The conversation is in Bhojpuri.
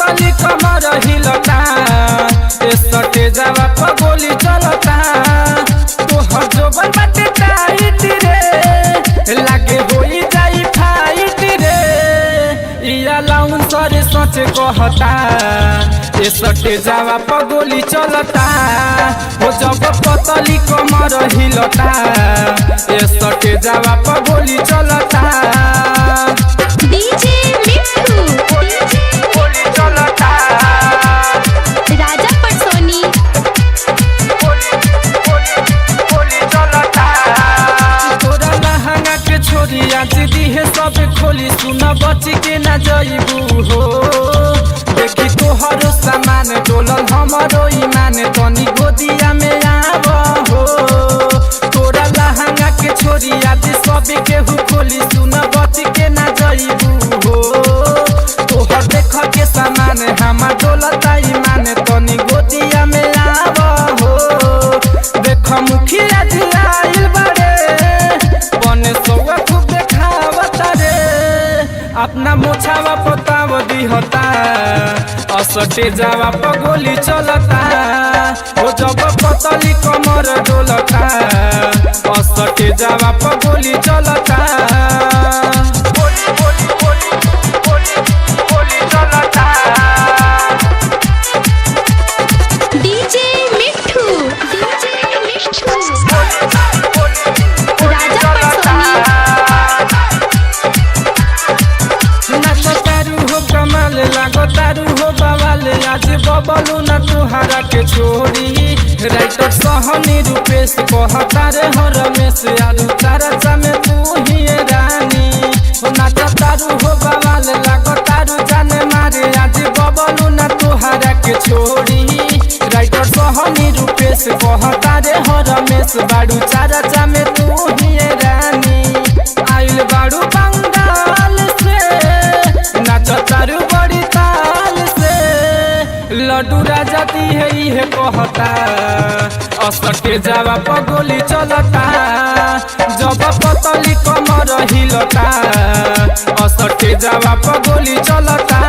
पतली कमर हिलता सटे जावा पर गोली चलता तोहर जोबन बाटे टाइट रे लागे होई जाई फाइट रे इया लाउंसर सच कहता सटे जावा पर गोली चलता हो जब पतली कमर हिलता सटे जावा पर गोली चलता डीजे मिट्ठू गोली चलता राजा पटसोनी गोली चलता तोरा लहंगा के छोरी आज दिहे सब खोली सुन बच के ना जइबू हो देखी तोहरो सामान डोलल हमरो ईमान तनी गोदिया में आव हो तोरा लहंगा के छोरी आज सब केहू खोली सुन बच के ना जइबू हो तोहर देख के सामान हमार डोलता ईमान तनी गोदिया में आव हो देख मुखिया जिलाइल बारे बने सौआ खूब देखावत रे अपना मोछावा पताव दिहता असटे जावा पर गोली चलता हो जब पतली कमर डोलता असटे जावा पर गोली चलता गोली चलता डीजे मिट्ठू राजा पटसोनी नाचतारू हो कमाल लागतारू हो बवाल आज बबलू ना तुहारा के छोरी राइटर सहनी रूपेश कहता रे हो रमेश आलू तारा चमे तू ही रानी हो नाचतारू हो बवाल लागतारू जाने मारे आज बबलू ना तुहारा के छोरी राइटर सहनी रूपेश कहता रे हो रमेश बाड़ू चारा चमे तू ही रानी आइल बाड़ू बंगाल से नाचतारू बड़ी ताल से लड्डू राजा दी है ये कहता असटे जावा पर गोली चलता जब पतली कमर हिलता असटे जावा पर गोली चलता।